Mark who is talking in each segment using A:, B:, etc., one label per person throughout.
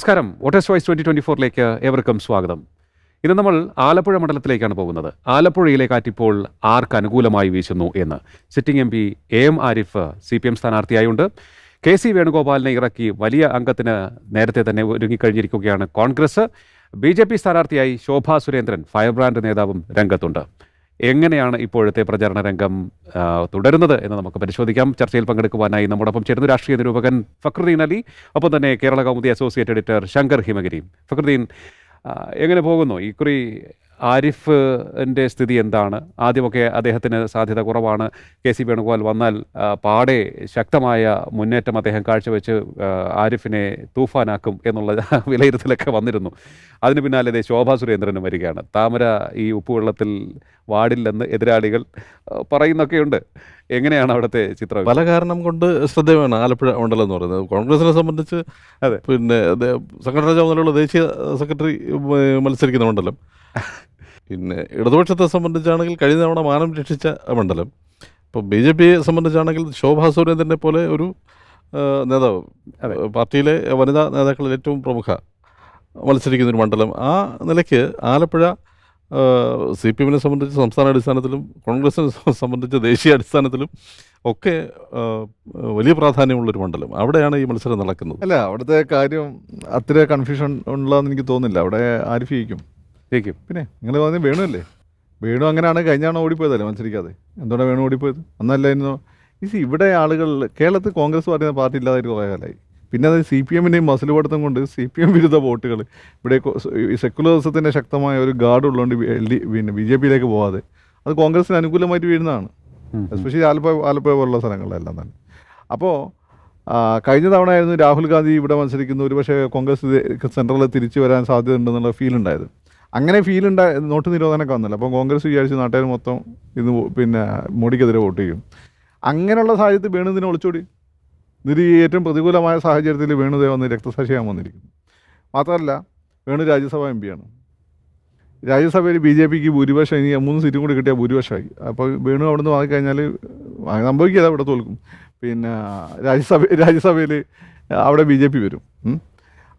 A: നമസ്കാരം. Voters voice 2024ലേക്ക് ഏവർക്കും സ്വാഗതം. ഇന്ന് നമ്മൾ ആലപ്പുഴ മണ്ഡലത്തിലേക്കാണ് പോകുന്നത്. ആലപ്പുഴയിലെ കാറ്റിപ്പോൾ ആർക്ക് അനുകൂലമായി വീശുന്നു എന്ന് sitting M P M Arif CPM സ്ഥാനാർത്ഥിയായുണ്ട്. KC വേണുഗോപാലിനെ ഇറക്കി വലിയ അംഗത്തിന് നേരത്തെ തന്നെ ഒരുങ്ങിക്കഴിഞ്ഞിരിക്കുകയാണ് കോൺഗ്രസ്. BJP സ്ഥാനാർത്ഥിയായി ശോഭാ സുരേന്ദ്രൻ ഫയർബ്രാൻഡ് നേതാവും രംഗത്തുണ്ട്. എങ്ങനെയാണ് ഇപ്പോഴത്തെ പ്രചാരണ രംഗം തുടരുന്നത് എന്ന് നമുക്ക് പരിശോധിക്കാം. ചർച്ചയിൽ പങ്കെടുക്കുവാനായി നമ്മോടൊപ്പം ചേരുന്നു രാഷ്ട്രീയ നിരൂപകൻ ഫക്രുദ്ദീൻ അലി, ഒപ്പം തന്നെ കേരള കൗമുദി അസോസിയേറ്റ് എഡിറ്റർ ശങ്കർ ഹിമഗിരി. ഫക്രുദ്ദീൻ, എങ്ങനെ പോകുന്നു ഇക്കുറി ആരിഫിൻ്റെ സ്ഥിതി എന്താണ്? ആദ്യമൊക്കെ അദ്ദേഹത്തിന് സാധ്യത കുറവാണ്. KC വേണുഗോപാൽ വന്നാൽ പാടെ ശക്തമായ മുന്നേറ്റം അദ്ദേഹം കാഴ്ചവെച്ച് ആരിഫിനെ തൂഫാനാക്കും എന്നുള്ള വിലയിരുത്തലൊക്കെ വന്നിരുന്നു. അതിന് പിന്നാലെ ശോഭാ സുരേന്ദ്രനും വരികയാണ്. താമര ഈ ഉപ്പുവെള്ളത്തിൽ വാടില്ലെന്ന് എതിരാളികൾ പറയുന്നൊക്കെയുണ്ട്. എങ്ങനെയാണ് അവിടുത്തെ ചിത്രം?
B: പല കാരണം കൊണ്ട് ശ്രദ്ധേയമാണ് ആലപ്പുഴ മണ്ഡലം എന്ന് പറയുന്നത്. കോൺഗ്രസിനെ സംബന്ധിച്ച്
A: അതെ,
B: പിന്നെ സംഘടനാ ചുമതലയുള്ള ദേശീയ സെക്രട്ടറി മത്സരിക്കുന്ന മണ്ഡലം. പിന്നെ ഇടതുപക്ഷത്തെ സംബന്ധിച്ചാണെങ്കിൽ കഴിഞ്ഞ തവണ മാനം രക്ഷിച്ച മണ്ഡലം. ഇപ്പോൾ BJPയെ സംബന്ധിച്ചാണെങ്കിൽ ശോഭാ സുരേന്ദ്രനെ പോലെ ഒരു നേതാവ്, പാർട്ടിയിലെ വനിതാ നേതാക്കളിൽ ഏറ്റവും പ്രമുഖ മത്സരിക്കുന്നൊരു മണ്ഡലം. ആ നിലയ്ക്ക് ആലപ്പുഴ CPMനെ സംബന്ധിച്ച് സംസ്ഥാന അടിസ്ഥാനത്തിലും കോൺഗ്രസിനെ സംബന്ധിച്ച് ദേശീയ അടിസ്ഥാനത്തിലും ഒക്കെ വലിയ പ്രാധാന്യമുള്ളൊരു മണ്ഡലം. അവിടെയാണ് ഈ മത്സരം നടക്കുന്നത്.
C: അല്ല, അവിടുത്തെ കാര്യം അത്ര കൺഫ്യൂഷൻ ഉള്ളതെന്ന് എനിക്ക് തോന്നുന്നില്ല. അവിടെ ആരിഫ് ജയിക്കും. പിന്നെ നിങ്ങൾ പറഞ്ഞ് വേണുവല്ലേ, വേണു അങ്ങനെയാണ് കഴിഞ്ഞാണ് ഓടിപ്പോയതല്ലേ മത്സരിക്കാതെ. എന്തുകൊണ്ടാണ് വേണു ഓടിപ്പോയത്? അന്നല്ലായിരുന്നു. ഇവിടെ ആളുകൾ കേരളത്തിൽ കോൺഗ്രസ് പറയുന്ന പാർട്ടി ഇല്ലാതായിട്ട് കുറേ കാലമായി. പിന്നെ അത് CPMൻ്റെയും മസിൽ പഠിത്തം കൊണ്ട് CPM വിരുദ്ധ വോട്ടുകൾ ഇവിടെ സെക്കുലറിസത്തിൻ്റെ ശക്തമായ ഒരു ഗാർഡ് ഉള്ളതുകൊണ്ട് പിന്നെ BJPയിലേക്ക് പോകാതെ അത് കോൺഗ്രസിന് അനുകൂലമായിട്ട് വീഴുന്നതാണ്. എസ്പെഷ്യലി ആലപ്പുഴ പോലുള്ള സ്ഥലങ്ങളിലെല്ലാം തന്നെ. അപ്പോൾ കഴിഞ്ഞ തവണ ആയിരുന്നു രാഹുൽ ഗാന്ധി ഇവിടെ മത്സരിക്കുന്നു, ഒരുപക്ഷെ കോൺഗ്രസ് സെൻട്രലിൽ തിരിച്ചു വരാൻ സാധ്യത ഉണ്ടെന്നുള്ള ഫീൽ ഉണ്ടായത്. അങ്ങനെ ഫീൽ നോട്ട് നിരോധനമൊക്കെ വന്നല്ലോ. അപ്പോൾ കോൺഗ്രസ് വിചാരിച്ച് നാട്ടുകാർ മൊത്തം ഇത് പിന്നെ മോഡിക്കെതിരെ വോട്ട് ചെയ്യും. അങ്ങനെയുള്ള സാഹചര്യത്തിൽ വേണുദിനെ ഒളിച്ചോടി. ഇതിൽ ഏറ്റവും പ്രതികൂലമായ സാഹചര്യത്തിൽ വേണുദേ വന്ന് രക്തസാക്ഷിയാകാൻ വന്നിരിക്കുന്നു. മാത്രമല്ല വേണു രാജ്യസഭ MP ആണ്. രാജ്യസഭയിൽ BJPക്ക് ഭൂരിപക്ഷം ഇനി 3 സീറ്റും കൂടി കിട്ടിയാൽ ഭൂരിപക്ഷമായി. അപ്പോൾ വേണു അവിടെ നിന്ന് വാങ്ങിക്കഴിഞ്ഞാൽ സംഭവിക്കാതെ ഇവിടെ തോൽക്കും. പിന്നെ രാജ്യസഭയിൽ അവിടെ BJP വരും.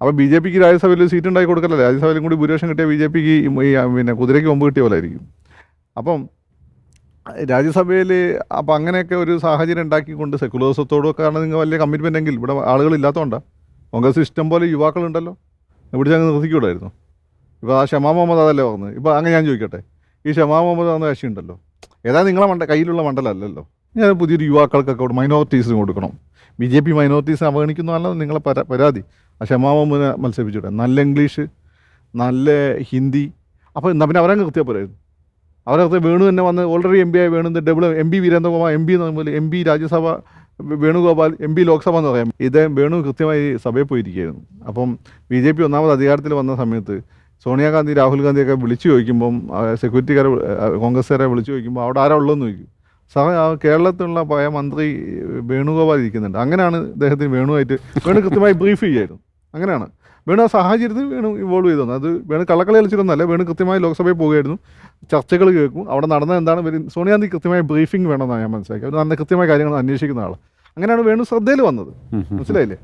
C: അപ്പോൾ BJPക്ക് രാജ്യസഭയിൽ സീറ്റ് ഉണ്ടാക്കി കൊടുക്കലല്ലേ, രാജ്യസഭയിലും കൂടി ഭൂരിപക്ഷം കിട്ടിയ BJPക്ക് പിന്നെ കുതിരയ്ക്ക് കൊമ്പ് കിട്ടിയ പോലായിരിക്കും. അപ്പം രാജ്യസഭയിൽ അപ്പം അങ്ങനെയൊക്കെ ഒരു സാഹചര്യം ഉണ്ടാക്കിക്കൊണ്ട് സെക്കുലറിസത്തോടൊക്കെ ആണ് നിങ്ങൾ വലിയ കമ്മിറ്റ്മെൻ്റ് എങ്കിൽ ഇവിടെ ആളുകളില്ലാത്തതുകൊണ്ടാണ്. കോൺഗ്രസ് ഇഷ്ടം പോലെ യുവാക്കളുണ്ടല്ലോ, ഇവിടെ അങ്ങ് നിർത്തിക്കൂടായിരുന്നു. ഇപ്പോൾ ആ ഷമാ മുഹമ്മദ് അതല്ലേ പറഞ്ഞത്. ഇപ്പോൾ അങ്ങനെ ഞാൻ ചോദിക്കട്ടെ, ഈ ഷമാ മുഹമ്മദ് എന്ന കക്ഷി ഉണ്ടല്ലോ, ഏതായാലും നിങ്ങളെ കയ്യിലുള്ള മണ്ഡലമല്ലല്ലോ. ഞാൻ പുതിയൊരു യുവാക്കൾക്കൊക്കെ മൈനോറിറ്റീസിന് കൊടുക്കണം. BJP മൈനോറിറ്റീസിനെ അവഗണിക്കുന്നതല്ല നിങ്ങളെ പരാതി. ആ ഷമാ മുഹമ്മദിനെ മത്സരിപ്പിച്ചുവിടാം. നല്ല ഇംഗ്ലീഷ്, നല്ല ഹിന്ദി. അപ്പോൾ എന്നാൽ പിന്നെ അവരങ്ങ് നിർത്തിയാൽ പോരായിരുന്നു. അവരകത്ത് വേണു തന്നെ വന്ന് ഓൾറെഡി MP ആയി Venu double MP Veerendrakumar MP എന്ന് പറയുമ്പോൾ MP രാജ്യസഭ, വേണുഗോപാൽ MP ലോക്സഭ എന്ന് പറയാം. ഇതേ വേണു കൃത്യമായി സഭയിൽ പോയിരിക്കുകയായിരുന്നു. അപ്പം BJP ഒന്നാമത് അധികാരത്തിൽ വന്ന സമയത്ത് സോണിയാഗാന്ധി രാഹുൽ ഗാന്ധിയൊക്കെ വിളിച്ചു ചോദിക്കുമ്പം സെക്യൂരിറ്റിക്കാരെ കോൺഗ്രസ്സുകാരെ വിളിച്ചു ചോദിക്കുമ്പോൾ അവിടെ ആരാ ഉള്ളതെന്ന് ചോദിക്കും. കേരളത്തിലുള്ള പഴയ മന്ത്രി വേണുഗോപാൽ ഇരിക്കുന്നുണ്ട്. അങ്ങനെയാണ് ഇദ്ദേഹത്തിന് വേണു കൃത്യമായി ബ്രീഫ് ചെയ്യായിരുന്നു. അങ്ങനെയാണ് വേണു ആ സാഹചര്യത്തിൽ വേണു ഇൻവോൾവ് ചെയ്തു. അത് വേണു കള്ളക്കളി കളിച്ചിരുന്നല്ല, വേണു കൃത്യമായി ലോക്സഭയിൽ പോവുകയായിരുന്നു, ചർച്ചകൾ കേൾക്കും, അവിടെ നടന്നത് എന്താണ്. സോണിയാഗാന്ധി കൃത്യമായ ബ്രീഫിംഗ് വേണമെന്നാണ് ഞാൻ മനസ്സിലാക്കി. അവർ നല്ല കൃത്യമായ കാര്യങ്ങൾ അന്വേഷിക്കുന്ന ആൾ. അങ്ങനെയാണ് വേണു ശ്രദ്ധയിൽ വന്നത്. മനസ്സിലായില്ലേ?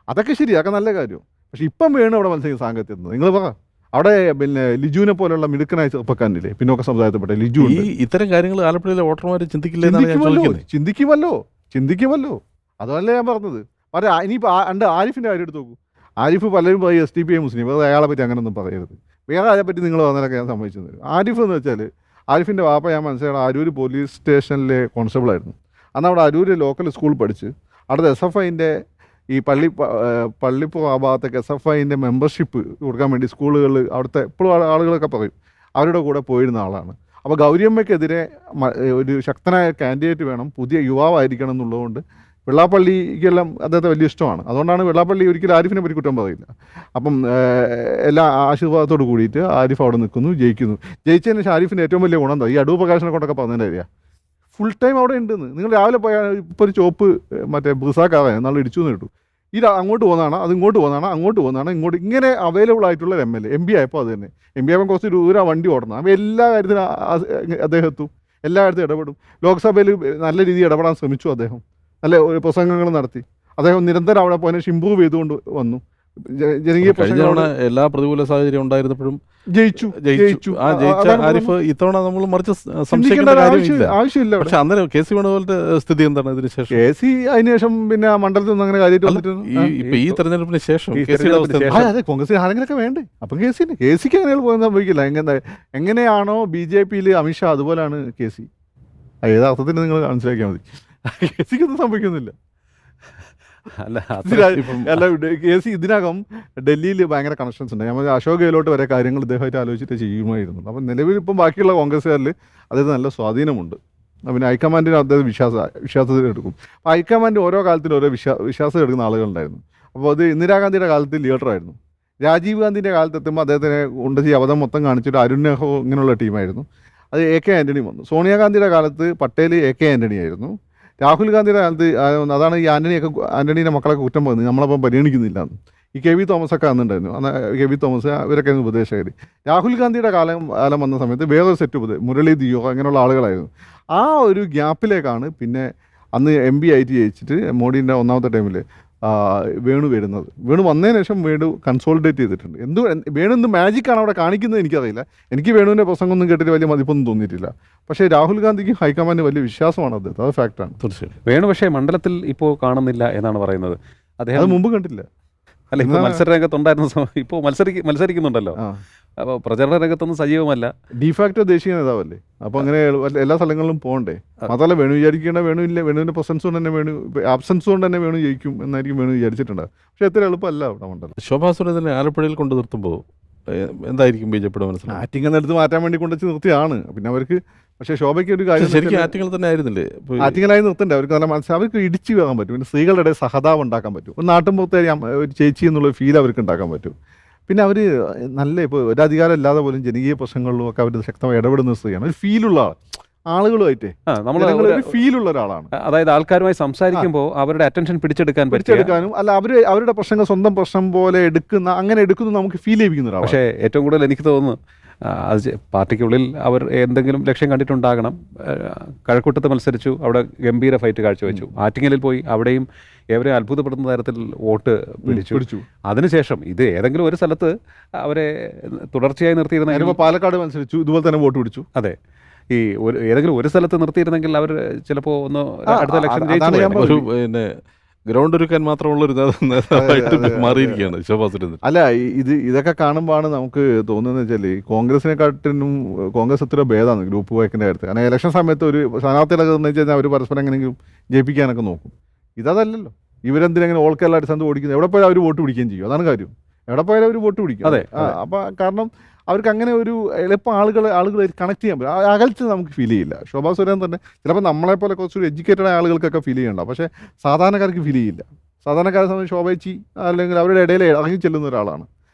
C: അതൊക്കെ ശരി, അതൊക്കെ നല്ല കാര്യം. പക്ഷെ ഇപ്പം വേണു അവിടെ മത്സരിക്കുന്ന സാങ്കത്യത്തിൽ നിങ്ങൾ പറ. അവിടെ പിന്നെ ലിജുവിനെ പോലുള്ള മിടുക്കനായ ചെറുപ്പക്കാരനില്ലേ, പിന്നോക്ക സമുദായത്തിൽപ്പെട്ട ലിജു.
B: ഇത്തരം കാര്യങ്ങൾ ആലപ്പുഴയിലെ വോട്ടർമാർ
C: ചിന്തിക്കുമല്ലോ. അതല്ലേ ഞാൻ പറഞ്ഞത്. ഇനിയിപ്പോൾ ആരിഫിൻ്റെ കാര്യം എടുത്ത് നോക്കൂ. ആരിഫ് പലരും പറയും SDPI മുസ്ലിം, അത് അയാളെ പറ്റി അങ്ങനെയൊന്നും പറയരുത്. വേറെ ആരെപ്പറ്റി നിങ്ങൾ വന്നതൊക്കെ ഞാൻ സമ്മതിച്ചത്. ആരിഫ് എന്ന് വെച്ചാൽ ആരിഫിൻ്റെ വാപ്പ ഞാൻ മനസ്സിലാക്കണം അരൂർ പോലീസ് സ്റ്റേഷനിലെ കോൺസ്റ്റബിളായിരുന്നു. അന്ന് അവിടെ അരൂർ ലോക്കൽ സ്കൂൾ പഠിച്ച് അവിടുത്തെ SFIൻ്റെ ഈ പള്ളിപ്പുറ ആ ഭാഗത്തൊക്കെ SFIൻ്റെ മെമ്പർഷിപ്പ് കൊടുക്കാൻ വേണ്ടി സ്കൂളുകളിൽ അവിടുത്തെ എപ്പോഴും ആളുകളൊക്കെ പറയും അവരുടെ കൂടെ പോയിരുന്ന ആളാണ്. അപ്പോൾ ഗൗരിയമ്മയ്ക്കെതിരെ ഒരു ശക്തനായ കാൻഡിഡേറ്റ് വേണം, പുതിയ യുവാവായിരിക്കണം എന്നുള്ളതുകൊണ്ട് വെള്ളാപ്പള്ളിക്കെല്ലാം അദ്ദേഹത്തെ വലിയ ഇഷ്ടമാണ്. അതുകൊണ്ടാണ് വെള്ളാപ്പള്ളി ഒരിക്കലും ആരിഫിനെ പറ്റി കുറ്റം പറയില്ല. അപ്പം എല്ലാ ആശീർവാദത്തോട് കൂടിയിട്ട് ആരിഫ് അവിടെ നിൽക്കുന്നു, ജയിക്കുന്നു. ജയിച്ചതിന് ശേഷം ആരിഫിൻ്റെ ഏറ്റവും വലിയ ഗുണം എന്താ, ഈ അടൂർ പ്രകാശനെ കൊണ്ടൊക്കെ പറഞ്ഞതിൻ്റെ കാര്യം ഫുൾ ടൈം അവിടെ ഉണ്ടെന്ന്. നിങ്ങൾ രാവിലെ പോയാൽ ഇപ്പോൾ ഒരു ചോപ്പ് മറ്റേ ബ്രിസാക്കാറാണ് നാളെ ഇടിച്ചു എന്ന് കിട്ടും. അങ്ങോട്ട് പോകുന്നതാണ്, അത് ഇങ്ങോട്ട് പോകുന്നതാണ്, അങ്ങോട്ട് പോകുന്നതാണ്, ഇങ്ങോട്ട് ഇങ്ങനെ അവൈലബിൾ ആയിട്ടുള്ള MLA. MP ആയപ്പോൾ അത് തന്നെ. MP ആയപ്പോൾ കുറച്ച് ദൂരം വണ്ടി ഓടണം. അപ്പോൾ എല്ലാ കാര്യത്തിലും അദ്ദേഹം എത്തും, എല്ലായിടത്തും ഇടപെടും. ലോക്സഭയിൽ നല്ല രീതിയിൽ ഇടപെടാൻ ശ്രമിച്ചു അദ്ദേഹം. നല്ല ഒരു പ്രസംഗങ്ങൾ നടത്തി. അദ്ദേഹം നിരന്തരം അവിടെ പോയതിനെ ഇമ്പ്രൂവ് ചെയ്തുകൊണ്ട് വന്നു. ജനകീയ
B: കഴിഞ്ഞ തവണ
C: പ്രശ്നങ്ങളോട്
B: എല്ലാ പ്രതികൂല സാഹചര്യം ഉണ്ടായിരുന്നപ്പോഴും
C: ജയിച്ചു.
B: ജയിച്ച
C: അതാണ്
B: ആരിഫ് ഇത്തവണ നമ്മൾ മറിച്ച്
C: ചിന്തിക്കേണ്ട
B: സംശയിക്കേണ്ട
C: ഒരു
B: കാര്യമില്ല.
C: ആവശ്യമില്ല അവിടെ.
B: പക്ഷെ അന്നേരം കെ സി വേണുഗോപാലിന്റെ സ്ഥിതി എന്താണ് ഇതിന് ശേഷം?
C: കെ സി അതിനുശേഷം പിന്നെ ആ മണ്ഡലത്തിൽ നിന്ന് അങ്ങനെ കാര്യമായിട്ട്
B: അല്ല,
C: വന്നിട്ട്
B: ഇപ്പൊ ഈ തെരഞ്ഞെടുപ്പിന് ശേഷം
A: ഈ
B: കെ സിയുടെ അവസ്ഥ
A: തെരഞ്ഞെടുപ്പിന്
B: എന്താണ്?
C: അതെ കോൺഗ്രസിന് ആരെങ്കിലൊക്കെ വേണ്ടേ? അപ്പം കെ സിക്ക് അങ്ങനെ പോകുന്ന സംഭവിക്കില്ല. എങ്ങനെയാണോ BJP-യിൽ അമിത്ഷാ അതുപോലെയാണ് കെ സി. ഏതർത്ഥത്തിൽ നിങ്ങൾ മനസ്സിലാക്കിയാൽ മതി. കെ സിക്കൊന്നും സംഭവിക്കുന്നില്ല.
A: അല്ല
B: ഇപ്പം
C: അല്ല കെ സി ഇതിനകം ഡൽഹിയിൽ ഭയങ്കര കണക്ഷൻസ് ഉണ്ട്. നമ്മൾ അശോക് ഗെഹ്ലോട്ട് വരെ കാര്യങ്ങൾ ഇദ്ദേഹമായിട്ട് ആലോചിച്ചിട്ട് ചെയ്യുമായിരുന്നു. അപ്പം നിലവിൽ ഇപ്പം ബാക്കിയുള്ള കോൺഗ്രസ്സുകാരിൽ അദ്ദേഹത്തിന് നല്ല സ്വാധീനമുണ്ട്. പിന്നെ ഹൈക്കമാൻഡിന് അദ്ദേഹം വിശ്വാസത്തിൽ എടുക്കും. അപ്പോൾ ഹൈക്കമാൻഡ് ഓരോ കാലത്തിലും ഓരോ വിശ്വാസം എടുക്കുന്ന ആളുകളുണ്ടായിരുന്നു. അപ്പോൾ അത് ഇന്ദിരാഗാന്ധിയുടെ കാലത്ത് ലീഡറായിരുന്നു. രാജീവ് ഗാന്ധിൻ്റെ കാലത്ത് എത്തുമ്പോൾ അദ്ദേഹത്തിനെ ഉണ്ടച്ചി അവധം മൊത്തം കാണിച്ചിട്ട് അരുൺ നെഹ്റു ഇങ്ങനെയുള്ള ടീമായിരുന്നു. അത് AK ആൻ്റണി വന്നു. സോണിയാഗാന്ധിയുടെ കാലത്ത് പട്ടേൽ AK ആൻ്റണി ആയിരുന്നു. രാഹുൽ ഗാന്ധിയുടെ കാലത്ത് അതാണ് ഈ ആൻ്റണീൻ്റെ മക്കളൊക്കെ കുറ്റം പറയുന്നത്, നമ്മളപ്പം പരിഗണിക്കുന്നില്ല. ഈ KV തോമസൊക്കെ അന്നുണ്ടായിരുന്നു. അന്ന് KV തോമസ് ഇവരൊക്കെ ഉപദേശകർ. രാഹുൽ ഗാന്ധിയുടെ കാലം വന്ന സമയത്ത് വേറൊരു സെറ്റ് മുരളി ദിയോ അങ്ങനെയുള്ള ആളുകളായിരുന്നു. ആ ഒരു ഗ്യാപ്പിലേക്കാണ് പിന്നെ അന്ന് MP ആയിട്ട് ജയിച്ചിട്ട് മോഡീൻ്റെ ഒന്നാമത്തെ ടൈമിൽ വേണു വരുന്നത്. വേണു വന്നതിന് ശേഷം വേണു കൺസോളിഡേറ്റ് ചെയ്തിട്ടുണ്ട്. വേണു എന്ത് മാജിക്കാണ് അവിടെ കാണിക്കുന്നത് എനിക്കറിയില്ല. എനിക്ക് വേണുവിൻ്റെ പ്രസംഗമൊന്നും കേട്ടിട്ട് വലിയ മതിപ്പൊന്നും തോന്നിയിട്ടില്ല. പക്ഷേ രാഹുൽ ഗാന്ധിക്കും ഹൈക്കമാൻഡിന് വലിയ വിശ്വാസമാണ് അദ്ദേഹത്തെ. അത് ഫാക്റ്റാണ്.
B: തീർച്ചയായും
A: വേണു പക്ഷേ മണ്ഡലത്തിൽ ഇപ്പോൾ കാണുന്നില്ല എന്നാണ് പറയുന്നത്.
C: അത്
A: അദ്ദേഹം
C: മുമ്പ് കണ്ടില്ല.
A: അല്ല ഇപ്പോൾ മത്സര രംഗത്തുണ്ടായിരുന്ന ഇപ്പോൾ മത്സരിക്കുന്നുണ്ടല്ലോ. അപ്പോൾ പ്രചരണ രംഗത്തൊന്നും സജീവമല്ല.
C: ഡിഫാക്ടോ ദേശീയ നേതാവല്ലേ. അപ്പോൾ അങ്ങനെ എല്ലാ സ്ഥലങ്ങളിലും പോകണ്ടേ. മാത്രമല്ല വേണു വിചാരിക്കേണ്ട വേണുവിൻ്റെ പ്രസൻസ് കൊണ്ട് തന്നെ ആബ്സെൻസ് കൊണ്ട് തന്നെ വേണു ജയിക്കും എന്നായിരിക്കും വേണു വിചാരിച്ചിട്ടുണ്ട്. പക്ഷേ എത്ര എളുപ്പമല്ല അവിടെ മണ്ഡലം.
B: ശോഭാ സുരേന്ദ്രനെ ആലപ്പുഴയിൽ കൊണ്ട് നിർത്തുമ്പോൾ എന്തായിരിക്കും BJPയുടെ മനസ്സിൽ?
C: ആറ്റിങ്ങൽ എടുത്ത് മാറ്റാൻ വേണ്ടി കൊണ്ടുവച്ച് നിർത്തിയാണ്. പിന്നെ അവർക്ക് പക്ഷേ ശോഭയ്ക്ക് ഒരു കാര്യം
B: ശരിക്കും ആറ്റിങ്ങൾ തന്നെ ആയിരുന്നില്ലേ?
C: ആറ്റിങ്ങലായി നിർത്തണ്ടേ. അവർക്ക് നല്ല മനസ്സിലാവും. അവർക്ക് ഇടിച്ചു കയറാൻ പറ്റും. പിന്നെ സ്ത്രീകളുടെ ഇടയിൽ സഹതാപം ഉണ്ടാക്കാൻ പറ്റും. ഒരു നാട്ടിൻപുറത്തെ ഒരു ചേച്ചി എന്നുള്ള ഫീൽ അവർക്ക് ഉണ്ടാക്കാൻ പറ്റും. പിന്നെ അവർ നല്ല ഇപ്പോൾ ഒരു അധികാരം ഇല്ലാതെ പോലും ജനകീയ പ്രശ്നങ്ങളിലും ഒക്കെ അവർ ശക്തമായി ഇടപെടുന്ന സ്ത്രീയാണ്. ഒരു ഫീലുള്ള ആളുകളുമായിട്ട് ഒരു ഫീലുള്ള ഒരാളാണ്.
A: അതായത് ആൾക്കാരുമായി സംസാരിക്കുമ്പോൾ അവരുടെ അറ്റൻഷൻ
C: പിടിച്ചെടുക്കാനും അല്ല അവരുടെ പ്രശ്നങ്ങൾ സ്വന്തം പ്രശ്നം പോലെ എടുക്കുന്നു നമുക്ക് ഫീൽ ചെയ്യിപ്പിക്കുന്ന ഒരാളാണ്.
A: പക്ഷേ ഏറ്റവും കൂടുതൽ എനിക്ക് തോന്നുന്നു അത് പാർട്ടിക്കുള്ളിൽ അവർ എന്തെങ്കിലും ലക്ഷ്യം കണ്ടിട്ടുണ്ടാകണം. കഴക്കൂട്ടത്ത് മത്സരിച്ചു, അവിടെ ഗംഭീര ഫൈറ്റ് കാഴ്ചവെച്ചു. ആറ്റിങ്ങലിൽ പോയി അവിടെയും ഏവരെ അത്ഭുതപ്പെടുന്ന തരത്തിൽ വോട്ട് പിടിച്ചു. അതിനുശേഷം ഇത് ഏതെങ്കിലും ഒരു സ്ഥലത്ത് അവരെ തുടർച്ചയായി നിർത്തിയിരുന്ന
C: പാലക്കാട് മത്സരിച്ചു, ഇതുപോലെ തന്നെ വോട്ട് പിടിച്ചു.
A: അതെ, ഈ ഏതെങ്കിലും ഒരു സ്ഥലത്ത് നിർത്തിയിരുന്നെങ്കിൽ അവർ ചിലപ്പോൾ ഒന്ന് അടുത്ത ഇലക്ഷൻ
B: ഒരു പിന്നെ ഗ്രൗണ്ട് ഒരുക്കാൻ മാത്രമുള്ളൊരു നേതാവായിട്ട് മാറിയിരിക്കുകയാണ് ശോഭാ സുരേന്ദ്രൻ.
C: അല്ല ഇതൊക്കെ കാണുമ്പോഴാണ് നമുക്ക് തോന്നുന്നത് വെച്ചാൽ കോൺഗ്രസിനെക്കാട്ടിനും കോൺഗ്രസ് എത്ര ഭേദമാണ് ഗ്രൂപ്പ് വർക്കിൻ്റെ കാര്യത്തിൽ. കാരണം ഇലക്ഷൻ സമയത്ത് ഒരു സ്ഥാനാർത്ഥികളൊക്കെ നിർണ്ണയിച്ച് കഴിഞ്ഞാൽ അവർ പരസ്പരം എങ്ങനെയെങ്കിലും ജയിപ്പിക്കാനൊക്കെ നോക്കും. ഇതല്ലല്ലോ. ഇവരെന്തിനെങ്ങനെ ഓൾ കേരള അടിസ്ഥാനത്ത് ഓടിക്കുന്നത്? എവിടെ പോയാലും അവർ വോട്ട് പിടിക്കുകയും ചെയ്യും. അതാണ് കാര്യം. എവിടെ പോയാലും അവർ വോട്ട് പിടിക്കും.
A: അതെ.
C: അപ്പോൾ കാരണം അവർക്ക് അങ്ങനെ ഒരു എളുപ്പം ആളുകൾ കണക്ട് ചെയ്യാൻ പറ്റും. അകൽച്ച് നമുക്ക് ഫീൽ ചെയ്യില്ല. ശോഭാ സുരേന്ദ്രൻ തന്നെ ചിലപ്പോൾ നമ്മളെപ്പോലെ കുറച്ചൊരു എഡ്യൂക്കേറ്റഡ് ആളുകൾക്കൊക്കെ ഫീൽ ചെയ്യണ്ട. പക്ഷേ സാധാരണക്കാർക്ക് ഫീൽ ചെയ്യില്ല. സാധാരണക്കാരെ സംബന്ധിച്ച് ശോഭേച്ചി അല്ലെങ്കിൽ അവരുടെ ഇടയിൽ ഇറങ്ങി ചെല്ലുന്ന ഒരാളാണ്.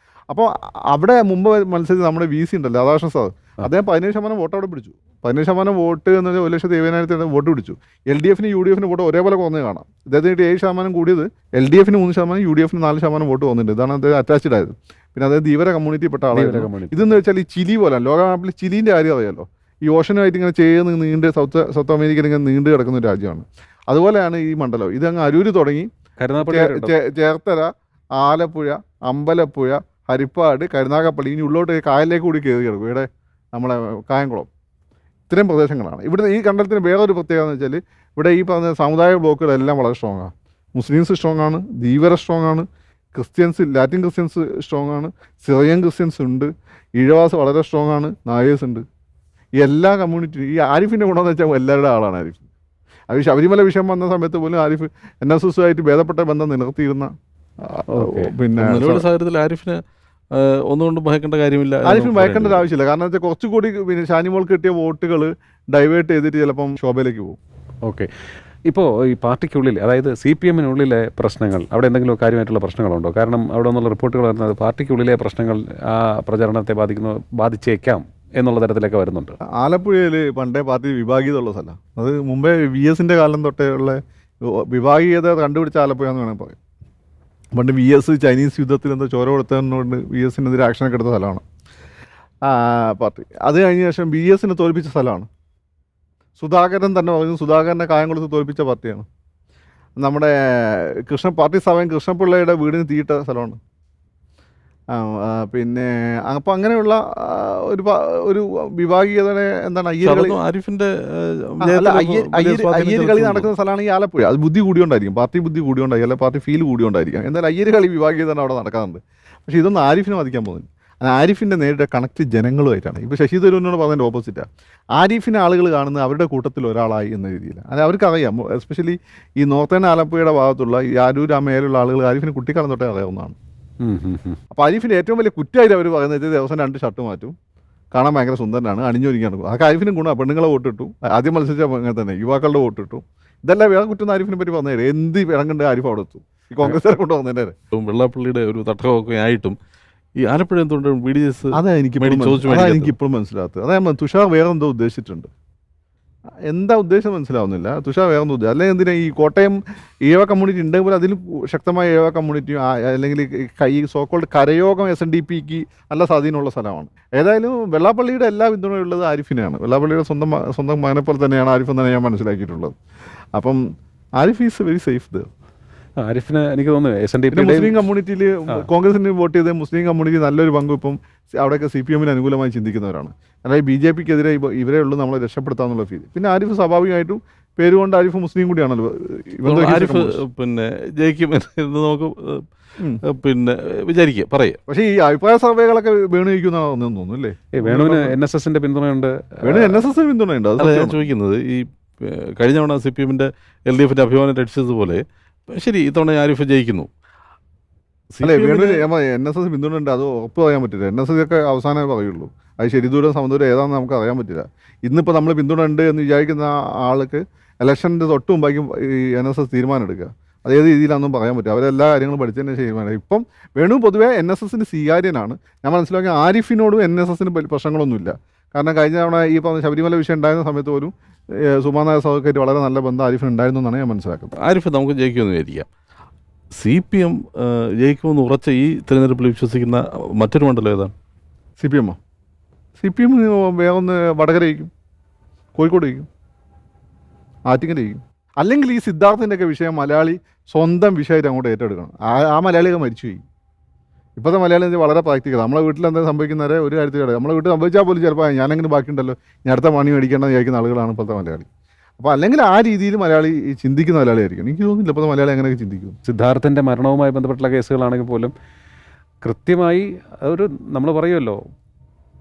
C: അപ്പോൾ അവിടെ മുമ്പ് മത്സരിച്ച് നമ്മുടെ VC ഉണ്ടല്ലോ, രാധാകൃഷ്ണൻ സാർ, അദ്ദേഹം 17% വോട്ട് അവിടെ പിടിച്ചു. 17% വോട്ട് എന്ന് പറഞ്ഞാൽ 1,70,000 വോട്ട് പിടിച്ചു. LDF-ന് UDF-ന് വോട്ട് ഒരേപോലെ കുറഞ്ഞ് കാണാം. അദ്ദേഹത്തിന് 7% കൂടിയത്, LDF-ന് 3%, UDF-ന് 4% വോട്ട് വന്നിട്ടുണ്ട്. ഇതാണ് അദ്ദേഹം അറ്റാച്ച്ഡ് ആയത്. പിന്നെ അതായത് ധീവര കമ്മ്യൂണിറ്റിപ്പെട്ട ആളാണ്. ഇതെന്ന് വെച്ചാൽ ഈ ചിലി പോലെ ലോക മാപ്പിൽ ചിലീൻ്റെ കാര്യം അറിയാമല്ലോ. ഈ ഓഷനുമായിട്ട് ഇങ്ങനെ ചെയ്യുന്ന നീണ്ട് സൗത്ത് അമേരിക്കയിൽ ഇങ്ങനെ നീണ്ടു കിടക്കുന്ന ഒരു രാജ്യമാണ്. അതുപോലെയാണ് ഈ മണ്ഡലം. ഇതങ്ങ് അരൂര് തുടങ്ങി ചേർത്തല, ആലപ്പുഴ, അമ്പലപ്പുഴ, ഹരിപ്പാട്, കരുനാഗപ്പള്ളി, ഇനി ഉള്ളോട്ട് കായലിലേക്ക് കൂടി കയറി കിടക്കും. ഇവിടെ നമ്മളെ കായംകുളം, ഇത്രയും പ്രദേശങ്ങളാണ്. ഇവിടെ ഈ കണ്ടലത്തിന് വേറൊരു പ്രത്യേകത എന്ന് വെച്ചാൽ ഇവിടെ ഈ പറഞ്ഞ സാമുദായിക ബ്ലോക്കുകളെല്ലാം വളരെ സ്ട്രോങ് ആണ്. മുസ്ലിംസ് സ്ട്രോങ് ആണ്, ധീവര സ്ട്രോങ് ആണ്, ലാറ്റിൻ ക്രിസ്ത്യൻസ് സ്ട്രോങ് ആണ്, സിറിയൻ ക്രിസ്ത്യൻസ് ഉണ്ട്, ഈഴവാസ് വളരെ സ്ട്രോങ് ആണ്, നായേഴ്സ് ഉണ്ട്. ഈ എല്ലാ കമ്മ്യൂണിറ്റിയും ഈ ആരിഫിൻ്റെ ഗുണമെന്ന് വെച്ചാൽ എല്ലാവരുടെ ആളാണ് ആരിഫ്. അത് ശബരിമല വിഷയം വന്ന സമയത്ത് പോലും ആരിഫ് NSS-ആയിട്ട് ഭേദപ്പെട്ട ബന്ധം നിലനിർത്തിയിരുന്ന പിന്നെ
B: സാഹചര്യത്തിൽ ആരിഫിന് ഒന്നുകൊണ്ടും ഭയക്കേണ്ട കാര്യമില്ല.
C: ആരിഫിന് ഭയക്കേണ്ട ഒരു ആവശ്യമില്ല. കാരണം വെച്ചാൽ കുറച്ചുകൂടി പിന്നെ ഷാനിമോൾക്ക് കിട്ടിയ വോട്ടുകൾ ഡൈവേർട്ട് ചെയ്തിട്ട് ചിലപ്പം ശോഭയിലേക്ക് പോകും.
A: ഓക്കെ. ഇപ്പോൾ ഈ പാർട്ടിക്കുള്ളിൽ, അതായത് CPM-നുള്ളിലെ പ്രശ്നങ്ങൾ, അവിടെ എന്തെങ്കിലും കാര്യമായിട്ടുള്ള പ്രശ്നങ്ങളുണ്ടോ? കാരണം അവിടെ നിന്നുള്ള റിപ്പോർട്ടുകൾ വരുന്നത് പാർട്ടിക്കുള്ളിലെ പ്രശ്നങ്ങൾ ആ പ്രചരണത്തെ ബാധിച്ചേക്കാം എന്നുള്ള തരത്തിലൊക്കെ വരുന്നുണ്ട്.
C: ആലപ്പുഴയിൽ പണ്ടേ പാർട്ടി വിഭാഗീയതയുള്ള സ്ഥലം. അത് മുമ്പേ VS-ൻ്റെ കാലം തൊട്ടേ ഉള്ള വിഭാഗീയത കണ്ടുപിടിച്ച ആലപ്പുഴ എന്ന് വേണമെങ്കിൽ പറയും. പണ്ട് VS ചൈനീസ് യുദ്ധത്തിൽ എന്തോ ചോര കൊടുത്തതുകൊണ്ട് VS-നെതിരെ ആക്ഷനൊക്കെ എടുത്ത സ്ഥലമാണ് പാർട്ടി. അത് കഴിഞ്ഞ ശേഷം VS-നെ തോൽപ്പിച്ച സ്ഥലമാണ്. സുധാകരൻ തന്നെ പറഞ്ഞു, സുധാകരനെ കായംകുളത്ത് തോൽപ്പിച്ച പാർട്ടിയാണ്. നമ്മുടെ പാർട്ടി സ്ഥാപകൻ കൃഷ്ണപിള്ളയുടെ വീടിന് തീയിട്ട സ്ഥലമാണ്. പിന്നെ അപ്പോൾ അങ്ങനെയുള്ള ഒരു വിഭാഗീയതയുടെ എന്താണ് അയ്യര്
B: ആരിഫിന്റെ
C: അയ്യര് കളി നടക്കുന്ന സ്ഥലമാണ് ഈ ആലപ്പുഴ. അത് ബുദ്ധി കൂടിയോണ്ടായിരിക്കും, പാർട്ടി ബുദ്ധി കൂടിയോണ്ടായിരിക്കും, അല്ലെങ്കിൽ പാർട്ടി ഫീൽ കൂടിയോണ്ടായിരിക്കും. എന്തായാലും അയ്യര് കളി വിഭാഗീയത അവിടെ നടക്കാറുണ്ട്. പക്ഷേ ഇതൊന്നും ആരിഫിനെ ബാധിക്കാൻ പോകുന്നില്ല. ആരിഫിൻ്റെ നേരിട്ട് കണക്ട് ജനങ്ങളുമായിട്ടാണ്. ഇപ്പോൾ ശശി തരൂരിനോട് പറഞ്ഞതിൻ്റെ ഓപ്പോസിറ്റാണ്. ആരിഫിനെ ആളുകൾ കാണുന്നത് അവരുടെ കൂട്ടത്തിൽ ഒരാളായി എന്ന രീതിയിൽ. അത് അവർക്കറിയാം. എസ്പെഷ്യലി ഈ നോർത്തേൺ ആലപ്പുഴയുടെ ഭാഗത്തുള്ള ഈ ആരൂർ ആ മേലുള്ള ആളുകൾ ആരിഫിന് കുട്ടിക്കാലം തൊട്ടേ അറിയാവുന്നതാണ്. അപ്പോൾ ആരിഫിൻ്റെ ഏറ്റവും വലിയ കുറ്റമായിട്ട് അവർ പറയുന്നത് ദിവസം 2 ഷർട്ട് മാറ്റും, കാണാൻ ഭയങ്കര സുന്ദരനാണ്, അണിഞ്ഞൊരുങ്ങിയാണ്. അതൊക്കെ ആരിഫിനും ഗുണം. പെണ്ണുങ്ങളെ വോട്ടിട്ടു, ആദ്യം മത്സരിച്ച അങ്ങനെ തന്നെ യുവാക്കളുടെ വോട്ടിട്ടു. ഇതെല്ലാം വേറെ കുറ്റം ആരിഫിനെ പറ്റി പറഞ്ഞത്. എന്ത് ഇറങ്ങേണ്ട ആരിഫ് അവിടെ എത്തും ഈ കോൺഗ്രസ്സുകാരെ കൊണ്ട് വന്നതിൻ്റെ.
B: വെള്ളാപ്പള്ളിയുടെ ഒരു തട്ടകമൊക്കെ ആയിട്ടും ഈ ആലപ്പുഴ എന്തുകൊണ്ട് BDS
C: അതാ എനിക്കിപ്പോഴും മനസ്സിലാത്തത്. അതായത് തുഷാർ വേറെ എന്തോ ഉദ്ദേശിച്ചിട്ടുണ്ട്. എന്താ ഉദ്ദേശം മനസ്സിലാവുന്നില്ല. തുഷാർ വേറെ എന്തോ ഉദ്ദേശം. അല്ലെങ്കിൽ എന്തിനാ ഈ കോട്ടയം ഈഴവ കമ്മ്യൂണിറ്റി ഉണ്ടെങ്കിൽ അതിൽ ശക്തമായ ഈഴവ കമ്മ്യൂണിറ്റിയും അല്ലെങ്കിൽ ഈ സോക്കോൾഡ് കരയോഗം SNDPക്ക് നല്ല സ്വാധീനമുള്ള സ്ഥലമാണ്. ഏതായാലും വെള്ളാപ്പള്ളിയുടെ എല്ലാ പിന്തുണയുള്ളത് ആരിഫിനെയാണ്. വെള്ളാപ്പള്ളിയുടെ സ്വന്തം മകനെ പോലെ തന്നെയാണ് ആരിഫ് എന്നാണ് ഞാൻ മനസ്സിലാക്കിയിട്ടുള്ളത്. അപ്പം Arif is very safe there.
A: ആരിഫിന് എനിക്ക് തോന്നുന്നു SNDP
C: മുസ്ലിം കമ്മ്യൂണിറ്റിയിൽ കോൺഗ്രസിന് വോട്ട് ചെയ്ത മുസ്ലിം കമ്മ്യൂണിറ്റി നല്ലൊരു പങ്ക് ഇപ്പം അവിടെയൊക്കെ CPM അനുകൂലമായി ചിന്തിക്കുന്നവരാണ്. അതായത് BJPക്കെതിരെ ഇവരെ ഉള്ളൂ നമ്മളെ രക്ഷപ്പെടുത്താന്നുള്ള ഫീൽ. പിന്നെ ആരിഫ് സ്വാഭാവികമായിട്ടും പേരുകൊണ്ട് ആരിഫ് മുസ്ലിം കൂടിയാണല്ലോ.
B: ആരിഫ് പിന്നെ ജയിക്കും എന്ന് നമുക്ക് പിന്നെ വിചാരിക്കുക പറയുക.
C: പക്ഷേ ഈ അഭിപ്രായ സർവേകളൊക്കെ വേണു ജയിക്കുന്നതാണെന്ന് തോന്നുന്നു അല്ലേ?
A: വേണുവിന് NSSന്റെ പിന്തുണയുണ്ട്.
C: വേണു NSS പിന്തുണയുണ്ട്.
B: അത് ഞാൻ ചോദിക്കുന്നത് ഈ കഴിഞ്ഞ തവണ CPMന്റെ LDFന്റെ അഭിമാനം രക്ഷിച്ചതുപോലെ ശരി ഇത്തവണ ആരിഫ് ജയിക്കുന്നു.
C: അല്ലേ വേണു NSS പിന്തുണയുണ്ട്. അത് ഉറപ്പ് പറയാൻ പറ്റില്ല. NSS ഒക്കെ അവസാനമേ പറയുള്ളൂ. അത് ശരിദൂരം സമദൂരം ഏതാണെന്ന് നമുക്ക് അറിയാൻ പറ്റില്ല. ഇന്നിപ്പോൾ നമ്മൾ പിന്തുണ ഉണ്ട് എന്ന് വിചാരിക്കുന്ന ആൾക്ക് ഇലക്ഷൻ്റെ തൊട്ട് മുമ്പായിരിക്കും ഈ NSS തീരുമാനം എടുക്കുക. അതേത് രീതിയിലാണെന്നും പറയാൻ പറ്റും. അവരെല്ലാ കാര്യങ്ങളും പഠിച്ചതിന് തീരുമാനം. ഇപ്പം വേണു പൊതുവേ NSSന് സ്വീകാര്യനാണ്. ഞാൻ മനസ്സിലാക്കി ആരിഫിനോടും NSSന് പ്രശ്നങ്ങളൊന്നുമില്ല. കാരണം കഴിഞ്ഞ തവണ ഈ പറഞ്ഞ ശബരിമല വിഷയം ഉണ്ടായിരുന്ന സമയത്ത് പോലും സുമാനായ സഹക്കായിട്ട് വളരെ നല്ല ബന്ധം ആരിഫിന് ഉണ്ടായിരുന്നു എന്നാണ് ഞാൻ മനസ്സിലാക്കുന്നത്.
B: ആരിഫ് നമുക്ക് ജയിക്കുമെന്ന് വിചാരിക്കാം. CPM ജയിക്കുമെന്ന് ഉറച്ച ഈ തിരഞ്ഞെടുപ്പിൽ വിശ്വസിക്കുന്ന മറ്റൊരു മണ്ഡലം ഏതാണ്?
C: CPM വേറെ ഒന്ന് വടകര ജയിക്കും, കോഴിക്കോട് ജയിക്കും, ആറ്റിങ്ങൽ ജയിക്കും. അല്ലെങ്കിൽ ഈ സിദ്ധാർത്ഥിൻ്റെയൊക്കെ വിഷയം മലയാളി സ്വന്തം വിഷയമായിട്ട് അങ്ങോട്ട് ഏറ്റെടുക്കണം. ആ മലയാളിയൊക്കെ മരിച്ചുപോയി. ഇപ്പോഴത്തെ മലയാളി വളരെ പ്രാക്ടിക്കൽ. നമ്മളെ വീട്ടിൽ എന്താ സംഭവിക്കുന്നവരെ ഒരു കാര്യത്തിൽ നമ്മളെ വീട്ടിൽ സംഭവിച്ചാൽ പോലും ചിലപ്പോൾ ഞാനെങ്ങനെ ബാക്കിയുണ്ടല്ലോ, ഞാൻ അടുത്ത പണി മേടിക്കേണ്ടെന്ന് വിചാരിക്കുന്ന ആളുകളാണ് ഇപ്പോഴത്തെ മലയാളി. അപ്പോൾ അല്ലെങ്കിൽ ആ രീതിയിൽ മലയാളി ചിന്തിക്കുന്ന മലയാളിയായിരിക്കും. എനിക്ക് തോന്നുന്നില്ല ഇപ്പോഴത്തെ മലയാളി അങ്ങനെയൊക്കെ ചിന്തിക്കും.
A: സിദ്ധാർത്ഥൻ്റെ മരണവുമായി ബന്ധപ്പെട്ടുള്ള കേസുകളാണെങ്കിൽ പോലും കൃത്യമായി ഒരു നമ്മൾ പറയുമല്ലോ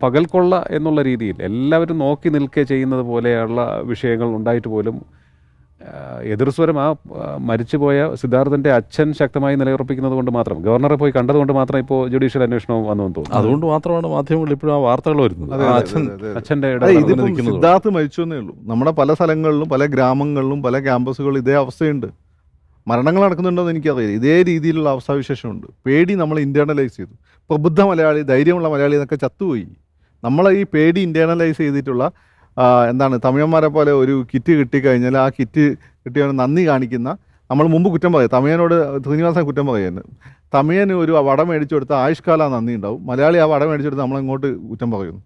A: പകൽക്കൊള്ള എന്നുള്ള രീതിയിൽ എല്ലാവരും നോക്കി നിൽക്കുക ചെയ്യുന്നത് പോലെയുള്ള വിഷയങ്ങൾ ഉണ്ടായിട്ട് പോലും എതിർസ്വരം ആ മരിച്ചുപോയ സിദ്ധാർത്ഥൻ്റെ അച്ഛൻ ശക്തമായി നിലയുറപ്പിക്കുന്നത് കൊണ്ട് മാത്രം, ഗവർണറെ പോയി കണ്ടതുകൊണ്ട് മാത്രം ഇപ്പോൾ ജുഡീഷ്യൽ അന്വേഷണവും വന്നെന്ന് തോന്നുന്നു.
B: അതുകൊണ്ട് മാത്രമാണ് മാധ്യമങ്ങളിൽ ഇപ്പോഴും ആ വാർത്തകൾ വരുന്നത്.
A: അച്ഛൻ്റെ
C: സിദ്ധാർത്ഥ് മരിച്ചെന്നേ ഉള്ളൂ. നമ്മുടെ പല സ്ഥലങ്ങളിലും പല ഗ്രാമങ്ങളിലും പല ക്യാമ്പസുകളിലും ഇതേ അവസ്ഥയുണ്ട്. മരണങ്ങൾ നടക്കുന്നുണ്ടോയെന്ന് എനിക്കറിയില്ല. ഇതേ രീതിയിലുള്ള അവസ്ഥാവിശേഷമുണ്ട്. പേടി നമ്മൾ ഇൻറ്റേർണലൈസ് ചെയ്തു. പ്രബുദ്ധ മലയാളി, ധൈര്യമുള്ള മലയാളി എന്നൊക്കെ ചത്തുപോയി. നമ്മൾ ഈ പേടി ഇൻറ്റേർണലൈസ് ചെയ്തിട്ടുള്ള എന്താണ് തമിഴന്മാരെ പോലെ ഒരു കിറ്റ് കിട്ടിക്കഴിഞ്ഞാൽ ആ കിറ്റ് കിട്ടിയവന് നന്ദി കാണിക്കുന്ന, നമ്മൾ മുമ്പ് കുറ്റം പറയും തമിഴനോട്, ശ്രീനിവാസൻ കുറ്റം പറയുന്നത് തമിഴന് ഒരു വട മേടിച്ചു കൊടുത്താൽ ആയുഷ്കാല നന്ദി ഉണ്ടാവും. മലയാളി ആ വട മേടിച്ചെടുത്ത് നമ്മളിങ്ങോട്ട് കുറ്റം പറയുന്നു,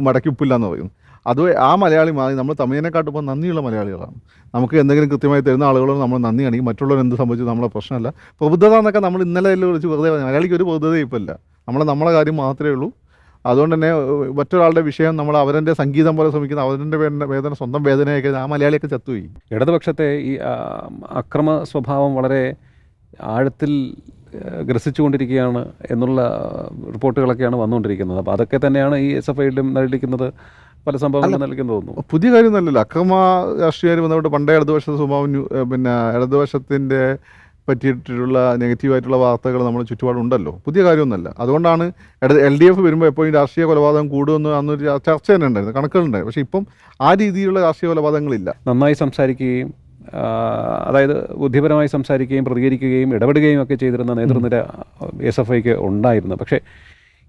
C: മടക്കി ഉപ്പില്ല എന്ന് പറയുന്നു. അത് ആ മലയാളി മാറി നമ്മൾ തമിഴനെക്കാട്ടിപ്പോൾ നന്ദിയുള്ള മലയാളികളാണ്. നമുക്ക് എന്തെങ്കിലും കൃത്യമായി തരുന്ന ആളുകളോട് നമ്മൾ നന്ദി കാണിക്കും. മറ്റുള്ളവർ എന്ത് സംഭവിച്ചു നമ്മളെ പ്രശ്നമല്ല. പ്രബുദ്ധത എന്നൊക്കെ നമ്മൾ ഇന്നലെ വിളിച്ച് വെറുതെ മലയാളിക്ക് ഒരു പ്രബുദ്ധതയും ഇപ്പോൾ ഇല്ല. നമ്മളെ കാര്യം മാത്രമേ ഉള്ളൂ. അതുകൊണ്ട് തന്നെ മറ്റൊരാളുടെ വിഷയം നമ്മൾ അവരുടെ സംഗീതം പോലെ ശ്രമിക്കുന്ന അവരുടെ വേദന സ്വന്തം വേദനയൊക്കെ ആ മലയാളിയൊക്കെ ചത്തുപോയി.
A: ഇടതുപക്ഷത്തെ ഈ അക്രമ സ്വഭാവം വളരെ ആഴത്തിൽ ഗ്രസിച്ചുകൊണ്ടിരിക്കുകയാണ് എന്നുള്ള റിപ്പോർട്ടുകളൊക്കെയാണ് വന്നുകൊണ്ടിരിക്കുന്നത്. അപ്പോൾ അതൊക്കെ തന്നെയാണ് ഈ SFIയിലും നിലനിൽക്കുന്നത്, പല സംഭവങ്ങളും നിലനിൽക്കുന്നത് തോന്നുന്നു.
C: പുതിയ കാര്യമൊന്നുമല്ലല്ലോ അക്രമ രാഷ്ട്രീയം ബന്ധപ്പെട്ട്. പണ്ടേ ഇടതുപക്ഷ സ്വഭാവം പിന്നെ ഇടതുപക്ഷത്തിൻ്റെ പറ്റിയിട്ടുള്ള നെഗറ്റീവായിട്ടുള്ള വാർത്തകൾ നമ്മുടെ ചുറ്റുപാടുണ്ടല്ലോ. പുതിയ കാര്യമൊന്നുമല്ല. അതുകൊണ്ടാണ് LDF വരുമ്പോൾ എപ്പോഴും രാഷ്ട്രീയ കൊലപാതകം കൂടുമെന്ന് അന്നൊരു ചർച്ച തന്നെ ഉണ്ടായിരുന്നു, കണക്കുകളുണ്ടായിരുന്നു. പക്ഷേ ഇപ്പം ആ രീതിയിലുള്ള രാഷ്ട്രീയ കൊലപാതകങ്ങളില്ല.
A: നന്നായി സംസാരിക്കുകയും അതായത് ബുദ്ധിപരമായി സംസാരിക്കുകയും പ്രതികരിക്കുകയും ഇടപെടുകയും ഒക്കെ ചെയ്തിരുന്ന നേതൃനിര SFIക്ക് ഉണ്ടായിരുന്നു. പക്ഷേ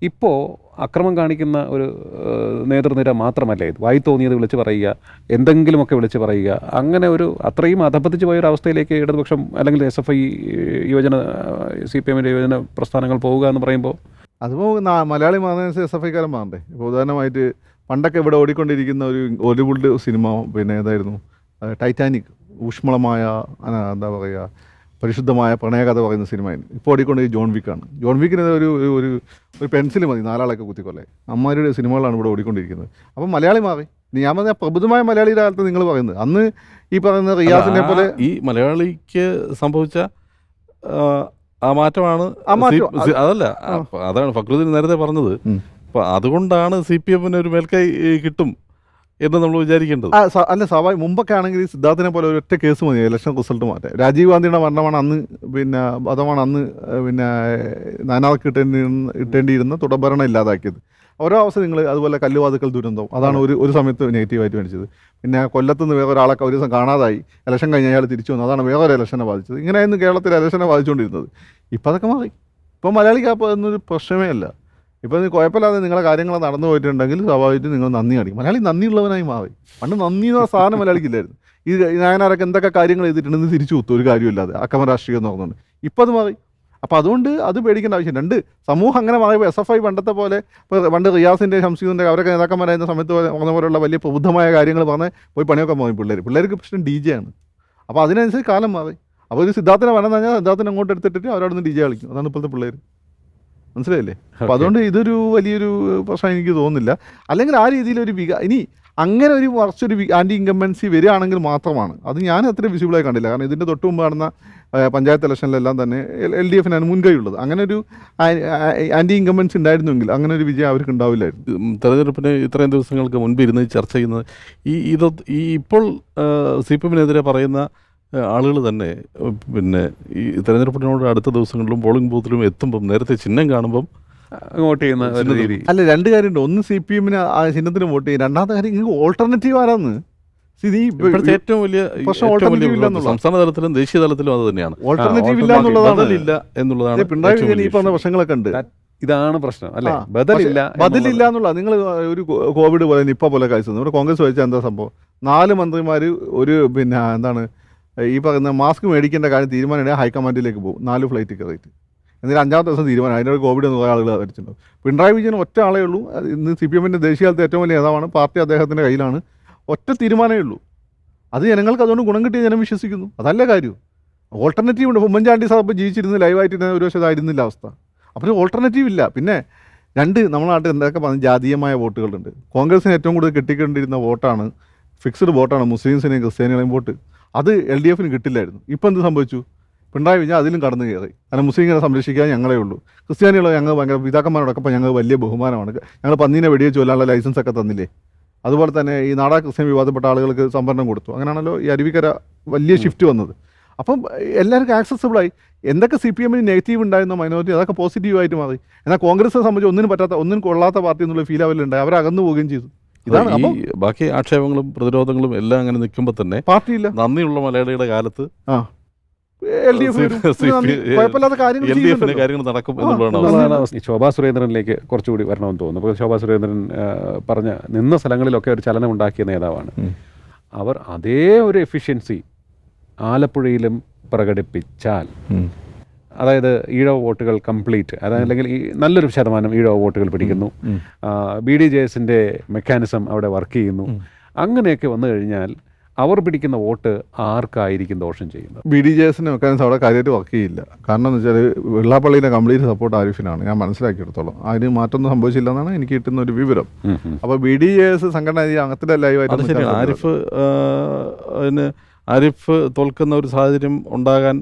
A: ഇപ്പോൾ അക്രമം കാണിക്കുന്ന ഒരു നേതൃനിര മാത്രമല്ല ഇത്. വായി തോന്നിയത് വിളിച്ച് പറയുക, എന്തെങ്കിലുമൊക്കെ വിളിച്ച് പറയുക, അങ്ങനെ ഒരു അത്രയും അധപ്പതിച്ച് പോയൊരു അവസ്ഥയിലേക്ക് ഇടതുപക്ഷം അല്ലെങ്കിൽ SFI യുവജന CPMൻ്റെ യുവജന പ്രസ്ഥാനങ്ങൾ പോവുക എന്ന് പറയുമ്പോൾ
C: അതിപ്പോൾ മലയാളി മാറുന്ന SFIക്കാരൻ മാറണ്ടേ? ഇപ്പോൾ ഉദാഹരണമായിട്ട് പണ്ടൊക്കെ ഇവിടെ ഓടിക്കൊണ്ടിരിക്കുന്ന ഒരു ഹോളിവുഡ് സിനിമ പിന്നെ ഏതായിരുന്നു, ടൈറ്റാനിക്. ഊഷ്മളമായ എന്താ പറയുക പരിശുദ്ധമായ പ്രണയകഥ പറയുന്ന സിനിമയാണ്. ഇപ്പോൾ ഓടിക്കൊണ്ട് ഈ ജോൺ വിക്കാണ്. ജോൺ വിക്കിന് ഒരു ഒരു ഒരു പെൻസിൽ മതി 4 ആളൊക്കെ കുത്തിക്കൊല്ലേ. അമ്മാരുടെ സിനിമകളാണ് ഇവിടെ ഓടിക്കൊണ്ടിരിക്കുന്നത്. അപ്പം മലയാളി മാറി. ഞാൻ പറഞ്ഞ പ്രബുദ്ധമായ മലയാളിയുടെ കാലത്ത് നിങ്ങൾ പറയുന്നത് അന്ന് ഈ പറയുന്ന റിയാസിനെ പോലെ
B: ഈ മലയാളിക്ക് സംഭവിച്ച ആ മാറ്റമാണ് അതല്ല, അതാണ് ഫക്രുദ്ദീൻ നേരത്തെ പറഞ്ഞത്. അപ്പൊ അതുകൊണ്ടാണ് CPM-ന് ഒരു മേൽക്കൈ കിട്ടും എന്ന് നമ്മൾ വിചാരിക്കേണ്ടത്.
C: അല്ല, സ്വാഭാവികം. മുമ്പൊക്കെ ആണെങ്കിൽ സിദ്ധാർത്ഥിനെ പോലെ ഒരൊറ്റ കേസ് മതി ഇലക്ഷൻ റിസൾട്ട് മാറ്റാൻ. രാജീവ് ഗാന്ധിയുടെ മരണമാണ് അന്ന് പിന്നെ നാനാൾക്ക് ഇട്ടേണ്ടിയിരുന്ന തുടർഭരണം ഇല്ലാതാക്കിയത്. ഓരോ അവസ്ഥ നിങ്ങൾ അതുപോലെ കല്ലുവാതുക്കൽ ദുരന്തം, അതാണ് ഒരു സമയത്ത് നെഗറ്റീവായിട്ട് കാണിച്ചത്. പിന്നെ കൊല്ലത്തുനിന്ന് വേറെ ഒരാളെ ഒരു ദിവസം കാണാതായി, ഇലക്ഷൻ കഴിഞ്ഞ് അയാൾ തിരിച്ചു വന്നു, അതാണ് വേറൊരു ഇലക്ഷനെ ബാധിച്ചത്. ഇങ്ങനെയായിരുന്നു കേരളത്തിൽ ഇലക്ഷനെ ബാധിച്ചുകൊണ്ടിരുന്നത്. ഇപ്പം അതൊക്കെ മാറി. ഇപ്പം മലയാളിക്ക് അപ്പോൾ എന്നൊരു പ്രശ്നമേ അല്ല. ഇപ്പോൾ കുഴപ്പമില്ലാതെ നിങ്ങളെ കാര്യങ്ങൾ നടന്നു പോയിട്ടുണ്ടെങ്കിൽ സ്വാഭാവികമായിട്ട് നിങ്ങൾ നന്ദി കാണിക്കും. മലയാളി നന്ദിയുള്ളവനായി മാറി. പണ്ട് നന്ദി എന്ന സാധനം മലയാളിക്കില്ലായിരുന്നു. ഈ നായനാരൊക്കെ എന്തൊക്കെ കാര്യങ്ങൾ ചെയ്തിട്ടുണ്ടെന്ന് തിരിച്ചു കുത്തും ഒരു കാര്യമില്ലാതെ, അക്രമ രാഷ്ട്രീയം എന്ന് പറഞ്ഞുകൊണ്ട്. ഇപ്പം അത് മാറി. അപ്പോൾ അതുകൊണ്ട് അത് പേടിക്കേണ്ട ആവശ്യം. രണ്ട്, സമൂഹം അങ്ങനെ മാറിയപ്പോൾ SFI പണ്ടത്തെ പോലെ ഇപ്പോൾ പണ്ട് റിയാസിൻ്റെ ശംസീദിൻ്റെ അവരൊക്കെ നേതാക്കന്മാരായിരുന്ന സമയത്ത് പറഞ്ഞ പോലെയുള്ള വലിയ പ്രബുദ്ധമായ കാര്യങ്ങൾ പറഞ്ഞ് പോയി പണിയൊക്കെ മാറി പിള്ളേർക്ക് പ്രശ്നം DJ ആണ്. അപ്പോൾ അതിനനുസരിച്ച് കാലം മാറി. അപ്പോൾ ഒരു സിദ്ധാർത്ഥനെ വരണം പറഞ്ഞാൽ സിദ്ധാർത്ഥനെ അങ്ങോട്ട് എടുത്തിട്ട് അവരവിടെ നിന്ന് DJ കളിക്കും. അതാണ് ഇപ്പോഴത്തെ പിള്ളേർ. മനസ്സിലായില്ലേ? അപ്പോൾ അതുകൊണ്ട് ഇതൊരു വലിയൊരു പ്രശ്നം എനിക്ക് തോന്നുന്നില്ല. അല്ലെങ്കിൽ ആ രീതിയിലൊരു ഇനി അങ്ങനെ ഒരു കുറച്ചൊരു ആൻറ്റി ഇൻകംബൻസി വരികയാണെങ്കിൽ മാത്രമാണ്. അത് ഞാൻ അത്ര വിസിബിളായി കണ്ടില്ല. കാരണം ഇതിൻ്റെ തൊട്ട് മുമ്പ് നടന്ന പഞ്ചായത്ത് ഇലക്ഷനിലെല്ലാം തന്നെ LDF-നാണ് മുൻകൈ ഉള്ളത്. അങ്ങനെ ഒരു ആൻറ്റി ഇൻകംബൻസി ഉണ്ടായിരുന്നെങ്കിൽ അങ്ങനെ ഒരു വിജയം അവർക്ക് ഉണ്ടാവില്ലായിരുന്നു.
B: തെരഞ്ഞെടുപ്പിന് ഇത്രയും ദിവസങ്ങൾക്ക് മുൻപ് ഇരുന്ന് ചർച്ച ചെയ്യുന്നത് ഈ ഇപ്പോൾ CPM-നെതിരെ പറയുന്ന ആളുകൾ തന്നെ പിന്നെ ഈ തെരഞ്ഞെടുപ്പിനോട് അടുത്ത ദിവസങ്ങളിലും പോളിംഗ് ബൂത്തിലും എത്തുമ്പം നേരത്തെ ചിഹ്നം കാണുമ്പം
A: വോട്ട് ചെയ്യുന്ന ഒരു രീതി.
C: അല്ല, രണ്ട് കാര്യമുണ്ട്. ഒന്ന് CPM-ന് ആ ചിഹ്നത്തിന് വോട്ട് ചെയ്യും. രണ്ടാമത്തെ കാര്യം നിങ്ങൾക്ക് ഓൾട്ടർനേറ്റീവ് ആരാന്ന്
B: ഏറ്റവും വലിയ സംസ്ഥാന തലത്തിലും ദേശീയ തലത്തിലും അത് തന്നെയാണ്.
C: ഓൾട്ടർനേറ്റീവ് ഇല്ല
B: എന്നുള്ളതാണ്
C: പിണറായി വിജയൻ ഈ പറഞ്ഞ പ്രശ്നങ്ങളൊക്കെ ഉണ്ട്.
A: ഇതാണ് പ്രശ്നം അല്ലേ?
C: ബദലില്ല എന്നുള്ള നിങ്ങൾ ഒരു കോവിഡ് പോലെ നിപ്പ പോലെ കഴിച്ചത് ഇവിടെ കോൺഗ്രസ് വെച്ചാൽ എന്താ സംഭവം? 4 മന്ത്രിമാർ ഒരു ഈ പറയുന്ന മാസ്ക് മേടിക്കേണ്ട കാര്യം തീരുമാനം ഹൈക്കമാൻഡിലേക്ക് പോകും. 4 ഫ്ലൈറ്റ് കയറിയിട്ട് എന്നിട്ട് 5ാമത്തെ ദിവസം തീരുമാനം. അതിനൊരു കോവിഡ് എന്ന് കുറേ ആളുകൾ വരച്ചിട്ടുണ്ടാവും. പിണറായി വിജയൻ ഒറ്റ ആളേ ഉള്ളൂ. ഇന്ന് CPM-ന്റെ ദേശീയ കാലത്ത് ഏറ്റവും വലിയ നേതാവാണ്. പാർട്ടി അദ്ദേഹത്തിൻ്റെ കയ്യിലാണ്. ഒറ്റ തീരുമാനമേ ഉള്ളൂ. അത് ജനങ്ങൾക്ക് അതുകൊണ്ട് ഗുണം കിട്ടിയ ജനം വിശ്വസിക്കുന്നു. അതല്ല കാര്യം. ഓൾട്ടർനേറ്റീവ് ഉണ്ട്. ഉമ്മൻചാണ്ടി സാർ ഇപ്പോൾ ജീവിച്ചിരുന്ന് ലൈവായിട്ട് ഒരു പക്ഷേ ഇതായിരുന്നില്ല അവസ്ഥ. അപ്പോൾ ഓൾട്ടർനേറ്റീവ് ഇല്ല. പിന്നെ രണ്ട്, നമ്മുടെ നാട്ടിൽ എന്തൊക്കെ പറഞ്ഞ ജാതീയമായ വോട്ടുകളുണ്ട്. കോൺഗ്രസിന് ഏറ്റവും കൂടുതൽ കിട്ടിക്കൊണ്ടിരുന്ന വോട്ടാണ്, ഫിക്സ്ഡ് വോട്ടാണ് മുസ്ലിംസിനെയും ക്രിസ്ത്യാനികളെയും വോട്ട്. അത് LDF-ന് കിട്ടില്ലായിരുന്നു. ഇപ്പോൾ എന്ത് സംഭവിച്ചു? പിണറായി വിജയൻ അതിലും കടന്നു കയറി. കാരണം മുസ്ലിങ്ങളെ സംരക്ഷിക്കാൻ ഞങ്ങളേ ഉള്ളൂ, ക്രിസ്ത്യാനികളെ ഞങ്ങൾ ഭയങ്കര പിതാക്കന്മാരോടൊപ്പം ഞങ്ങൾ വലിയ ബഹുമാനമാണ്, ഞങ്ങൾ പന്നീനെ വെടിവെച്ച് കൊല്ലാനുള്ള ലൈസൻസൊക്കെ തന്നില്ലേ. അതുപോലെ തന്നെ ഈ നാടാ ക്രിസ്ത്യൻ വിവാദപ്പെട്ട ആളുകൾക്ക് സംവരണം കൊടുത്തു. അങ്ങനെയാണല്ലോ ഈ അരുവിക്കര വലിയ ഷിഫ്റ്റ് വന്നത്. അപ്പം എല്ലാവർക്കും ആക്സസിബിളായി. എന്തൊക്കെ CPM-ന് നെഗറ്റീവ് ഉണ്ടായിരുന്നോ മൈനോറിറ്റി, അതൊക്കെ പോസിറ്റീവായിട്ട് മാറി. എന്നാൽ കോൺഗ്രസിനെ സംബന്ധിച്ച് ഒന്നിനും കൊള്ളാത്ത പാർട്ടി എന്നുള്ള ഫീൽ അവരുണ്ടായി. അവർ അകന്നു പോവുകയും ചെയ്തു. ഇതാണ്
B: ബാക്കി ആക്ഷേപങ്ങളും പ്രതിരോധങ്ങളും എല്ലാം അങ്ങനെ നിൽക്കുമ്പോൾ തന്നെ
C: പാർട്ടിയില്ല.
B: നന്ദിയുള്ള മലയാളിയുടെ കാലത്ത്
C: കാര്യങ്ങൾ
B: നടക്കും എന്നുള്ളതാണ്.
A: ശോഭാ സുരേന്ദ്രനിലേക്ക് കുറച്ചുകൂടി വരണമെന്ന് തോന്നുന്നു. അപ്പോൾ ശോഭാ സുരേന്ദ്രൻ നിന്ന സ്ഥലങ്ങളിലൊക്കെ ഒരു ചലനം ഉണ്ടാക്കിയ നേതാവാണ്. അവർ അതേ ഒരു എഫിഷ്യൻസി ആലപ്പുഴയിലും പ്രകടിപ്പിച്ചാൽ, അതായത് ഈഴവ വോട്ടുകൾ കംപ്ലീറ്റ്, അല്ലെങ്കിൽ ഈ നല്ലൊരു ശതമാനം ഈഴവ വോട്ടുകൾ പിടിക്കുന്നു, BDJS-ന്റെ മെക്കാനിസം അവിടെ വർക്ക് ചെയ്യുന്നു, അങ്ങനെയൊക്കെ വന്നു കഴിഞ്ഞാൽ അവർ പിടിക്കുന്ന വോട്ട് ആർക്കായിരിക്കും ദോഷം ചെയ്യുന്നത്?
C: BDJS-ന്റെ മെക്കാനിസം അവിടെ കാര്യമായിട്ട് വർക്ക് ചെയ്യില്ല. കാരണം എന്ന് വെച്ചാൽ വെള്ളാപ്പള്ളിയിലെ കംപ്ലീറ്റ് സപ്പോർട്ട് ആരിഫിനാണ്, ഞാൻ മനസ്സിലാക്കിയെടുത്തോളം. അതിന് മാറ്റമൊന്നും സംഭവിച്ചില്ല എന്നാണ് എനിക്ക് കിട്ടുന്ന ഒരു വിവരം. അപ്പോൾ BDJS സംഘടന അങ്ങനത്തെ ലൈവായിട്ട്
B: ആരിഫ് തോൽക്കുന്ന ഒരു സാഹചര്യം ഉണ്ടാകാൻ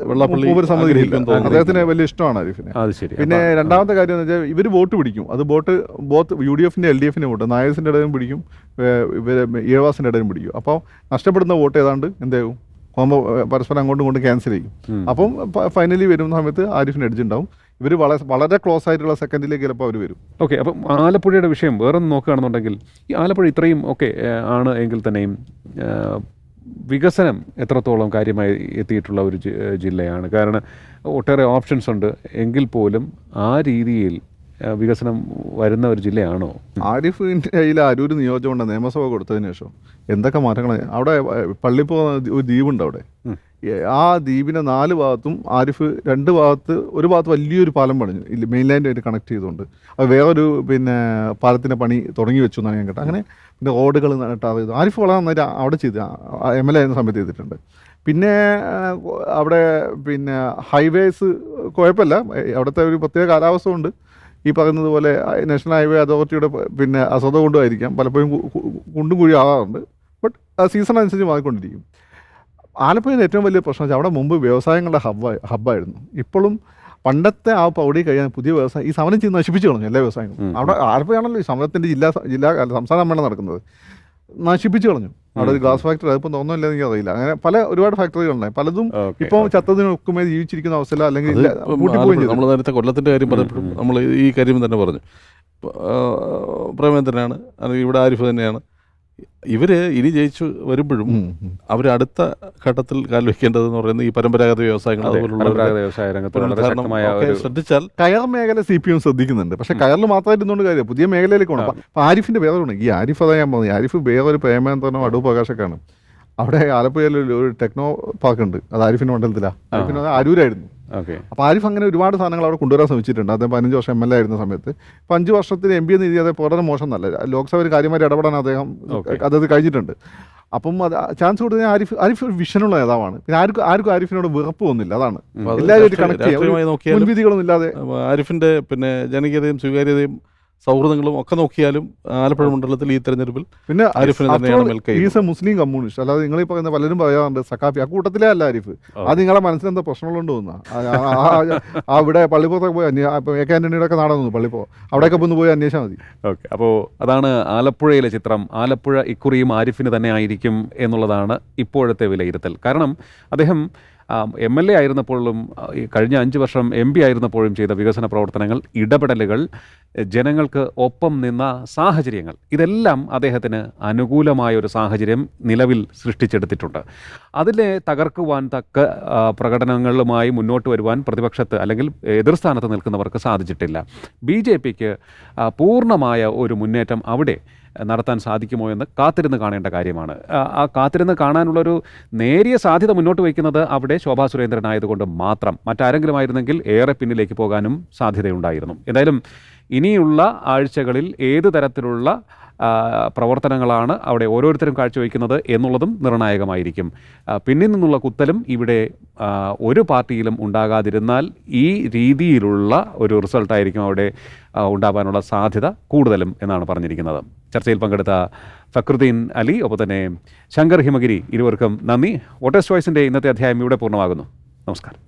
B: വെള്ളാപ്പള്ളി
C: സമ്മതിക്കില്ല. അദ്ദേഹത്തിന് വലിയ ഇഷ്ടമാണ് ആരിഫിനെ. പിന്നെ രണ്ടാമത്തെ കാര്യം എന്ന് വെച്ചാൽ ഇവർ വോട്ട് പിടിക്കും. അത് ബോത്ത് UDF-ന്റെ LDF-ന്റെ വോട്ട് നായസിൻ്റെ ഇടയിലും പിടിക്കും, ഈഴവാസിൻ്റെ ഇടയിലും പിടിക്കും. അപ്പോൾ നഷ്ടപ്പെടുന്ന വോട്ട് ഏതാണ്ട് എന്താവും പരസ്പരം അങ്ങോട്ടും ഇങ്ങോട്ടും ക്യാൻസൽ ചെയ്യും. അപ്പം ഫൈനലി വരുന്ന സമയത്ത് ആരിഫിന് എഡ്ജുണ്ടാവും. ഇവർ വളരെ ക്ലോസ് ആയിട്ടുള്ള സെക്കൻഡിലേക്ക് ചിലപ്പോൾ അവർ വരും.
A: ഓക്കെ, അപ്പം ആലപ്പുഴയുടെ വിഷയം വേറൊന്ന് നോക്കുകയാണെന്നുണ്ടെങ്കിൽ, ഈ ആലപ്പുഴ ഇത്രയും ആണ് എങ്കിൽ തന്നെയും വികസനം എത്രത്തോളം കാര്യമായി എത്തിയിട്ടുള്ള ഒരു ജില്ലയാണ്. കാരണം ഒട്ടേറെ ഓപ്ഷൻസ് ഉണ്ട് എങ്കിൽ പോലും ആ രീതിയിൽ വികസനം വരുന്ന ഒരു ജില്ലയാണോ?
C: ആരിഫിൻ്റെ കയ്യിൽ അരൂർ നിയോജകമുണ്ട് നിയമസഭ കൊടുത്തതിന് ശേഷം എന്തൊക്കെ മാറ്റങ്ങൾ. അവിടെ പള്ളിപ്പോ ഒരു ദ്വീപുണ്ട്. അവിടെ ആ ദ്വീപിനെ 4 ഭാഗത്തും ആരിഫ് 2 ഭാഗത്ത് ഒരു ഭാഗത്ത് വലിയൊരു പാലം പണിഞ്ഞു മെയിൻലാൻഡുമായിട്ട് കണക്ട് ചെയ്തുകൊണ്ട് അത് വേറൊരു പിന്നെ പാലത്തിൻ്റെ പണി തുടങ്ങി വെച്ചു എന്നാണ് ഞാൻ കേട്ടത്. അങ്ങനെ പിന്നെ റോഡുകൾ ചെയ്തു. ആരിഫ് വളരെ നന്നായിട്ട് അവിടെ ചെയ്ത് MLA ആയിരുന്ന സമയത്ത് ചെയ്തിട്ടുണ്ട്. പിന്നെ അവിടെ പിന്നെ ഹൈവേസ് കുഴപ്പമില്ല, അവിടുത്തെ ഒരു പ്രത്യേക കാലാവസ്ഥ കൊണ്ട് ഈ പറയുന്നത് പോലെ നാഷണൽ ഹൈവേ അതോറിറ്റിയുടെ പിന്നെ അശ്രദ്ധ കൊണ്ടുമായിരിക്കാം പലപ്പോഴും കുണ്ടും കുഴി ആവാറുണ്ട്. ബട്ട് സീസൺ അനുസരിച്ച് മാറിക്കൊണ്ടിരിക്കും. ആലപ്പുഴയിൽ ഏറ്റവും വലിയ പ്രശ്നം വെച്ചാൽ അവിടെ മുമ്പ് വ്യവസായങ്ങളുടെ ഹബ്ബായിരുന്നു. ഇപ്പോഴും പണ്ടത്തെ ആ പൗടി കഴിയാൻ പുതിയ വ്യവസായം ഈ സമരം ചെയ്ത് നശിപ്പിച്ചു കളഞ്ഞു എല്ലാ വ്യവസായങ്ങളും. അവിടെ ആലപ്പുഴയാണല്ലോ ഈ സമരത്തിൻ്റെ സംസ്ഥാന സമ്മേളനം നടക്കുന്നത്, നശിപ്പിച്ചു കളഞ്ഞു. അവിടെ ഒരു ഗ്ലാസ് ഫാക്ടറി അതിപ്പോൾ തോന്നുന്നില്ല എനിക്ക് അറിയില്ല. അങ്ങനെ ഒരുപാട് ഫാക്ടറികളുണ്ടായി, പലതും ഇപ്പോൾ ചത്തതിനൊക്കുമേ ജീവിച്ചിരിക്കുന്ന അവസ്ഥ അല്ലെങ്കിൽ
B: നമ്മൾ നേരത്തെ കൊല്ലത്തിൻ്റെ കാര്യം പറഞ്ഞപ്പോഴും നമ്മൾ ഈ കാര്യം തന്നെ പറഞ്ഞു. പ്രേമേന്ദ്രനാണ്, അല്ലെങ്കിൽ ഇവിടെ ആരിഫ് തന്നെയാണ്. ഇവർ ഇനി ജയിച്ചു വരുമ്പോഴും അവർ അടുത്ത ഘട്ടത്തിൽ കാൽ വെക്കേണ്ടതെന്ന് പറയുന്നത് ഈ പരമ്പരാഗത വ്യവസായങ്ങൾ ശ്രദ്ധിച്ചാൽ
C: കയർ മേഖല CPM ശ്രദ്ധിക്കുന്നുണ്ട്. പക്ഷേ കയറിൽ മാത്രമായിട്ട് ഇന്നുകൊണ്ട് കാര്യം പുതിയ മേഖലയിലേക്ക് പോകണം. അപ്പോൾ ആരിഫിൻ്റെ വേറെ ഈ ആരിഫ് അതാ ഞാൻ പറഞ്ഞത്, ആരിഫ് വേറൊരു പ്രേമേന്ദ്രനോ അടൂർ പ്രകാശൊക്കെയാണ്. അവിടെ ആലപ്പുഴയിൽ ഒരു ടെക്നോ പാർക്ക് ഉണ്ട്, അത് ആരിഫിൻ്റെ മണ്ഡലത്തിലാണ്. ആരിഫിന് അരൂരായിരുന്നു. അപ്പോൾ ആരിഫ് അങ്ങനെ ഒരുപാട് സാധനങ്ങൾ അവിടെ കൊണ്ടുവരാൻ ശ്രമിച്ചിട്ടുണ്ട്. അദ്ദേഹം 15 വർഷം MLA ആയിരുന്ന സമയത്ത്. ഇപ്പോൾ 5 വർഷത്തിന് MP എന്ന് രീതിയിൽ വളരെ മോശം നല്ല ലോക്സഭയിൽ കാര്യമായി ഇടപെടാൻ അദ്ദേഹം കഴിഞ്ഞിട്ടുണ്ട്. അപ്പം അത് ചാൻസ് കൊടുത്താൽ ആരിഫ് വിഷനുള്ള നേതാവാണ്. പിന്നെ ആർക്കും ആരിഫിനോട് വെറുപ്പ് ഒന്നുമില്ല. അതാണ് എല്ലാവരും കണക്ട് ചെയ്യാൻ മുൻവിധികളൊന്നും ഇല്ലാതെ
B: ആരിഫിൻ്റെ പിന്നെ ജനകീയതയും സ്വീകാര്യതയും സൗഹൃദങ്ങളും ഒക്കെ നോക്കിയാലും ആലപ്പുഴ മണ്ഡലത്തിൽ ഈ തെരഞ്ഞെടുപ്പിൽ പിന്നെ ആരിഫിന് തന്നെയാണ്
C: ഈസ് എ മുസ്ലിം കമ്മ്യൂണിസ്റ്റ്. അല്ലാതെ നിങ്ങൾ ഈ പറയുന്ന പലരും പറയാറുണ്ട് സക്കാഫി, ആ കൂട്ടത്തിലേ അല്ല ആരിഫ്. അത് നിങ്ങളെ മനസ്സിലെന്താ പ്രശ്നങ്ങളുണ്ട് തോന്നുന്ന അവിടെ പള്ളിപ്പുറത്തൊക്കെ പോയി AK ആന്റണിയുടെ ഒക്കെ നാടായിരുന്നു പള്ളിപ്പോ, അവിടെയൊക്കെ പോയി അന്വേഷിച്ചാൽ മതി.
A: ഓക്കെ, അപ്പോൾ അതാണ് ആലപ്പുഴയിലെ ചിത്രം. ആലപ്പുഴ ഇക്കുറിയും ആരിഫിന് തന്നെ ആയിരിക്കും എന്നുള്ളതാണ് ഇപ്പോഴത്തെ വിലയിരുത്തൽ. കാരണം അദ്ദേഹം MLA ആയിരുന്നപ്പോഴും കഴിഞ്ഞ 5 വർഷം MP ആയിരുന്നപ്പോഴും ചെയ്ത വികസന പ്രവർത്തനങ്ങൾ, ഇടപെടലുകൾ, ജനങ്ങൾക്ക് ഒപ്പം നിന്ന സാഹചര്യങ്ങൾ, ഇതെല്ലാം അദ്ദേഹത്തിന് അനുകൂലമായ ഒരു സാഹചര്യം നിലവിൽ സൃഷ്ടിച്ചെടുത്തിട്ടുണ്ട്. അതിനെ തകർക്കുവാൻ തക്ക പ്രകടനങ്ങളുമായി മുന്നോട്ട് വരുവാൻ പ്രതിപക്ഷത്ത് അല്ലെങ്കിൽ എതിർസ്ഥാനത്ത് നിൽക്കുന്നവർക്ക് സാധിച്ചിട്ടില്ല. BJPക്ക് പൂർണ്ണമായ ഒരു മുന്നേറ്റം അവിടെ നടത്താൻ സാധിക്കുമോ എന്ന് കാത്തിരുന്ന് കാണേണ്ട കാര്യമാണ്. ആ കാത്തിരുന്ന് കാണാനുള്ളൊരു നേരിയ സാധ്യത മുന്നോട്ട് വയ്ക്കുന്നത് അവിടെ ശോഭാ സുരേന്ദ്രൻ ആയതുകൊണ്ട് മാത്രം. മറ്റാരെങ്കിലും ആയിരുന്നെങ്കിൽ ഏറെ പിന്നിലേക്ക് പോകാനും സാധ്യതയുണ്ടായിരുന്നു. എന്തായാലും ഇനിയുള്ള ആഴ്ചകളിൽ ഏത് തരത്തിലുള്ള പ്രവർത്തനങ്ങളാണ് അവിടെ ഓരോരുത്തരും കാഴ്ചവെക്കുന്നത് എന്നുള്ളതും നിർണായകമായിരിക്കും. പിന്നിൽ നിന്നുള്ള കുത്തലും ഇവിടെ ഒരു പാർട്ടിയിലും ഉണ്ടാകാതിരുന്നാൽ ഈ രീതിയിലുള്ള ഒരു റിസൾട്ടായിരിക്കും അവിടെ ഉണ്ടാകാനുള്ള സാധ്യത കൂടുതലും എന്നാണ് പറഞ്ഞിരിക്കുന്നത്. ചർച്ചയിൽ പങ്കെടുത്ത ഫക്രുദ്ദീൻ അലി, ഒപ്പം തന്നെ ശങ്കർ ഹിമഗിരി, ഇരുവർക്കും നന്ദി. വോട്ടേഴ്സ് ചോയ്സിൻ്റെ ഇന്നത്തെ അധ്യായം ഇവിടെ പൂർണ്ണമാകുന്നു. നമസ്കാരം.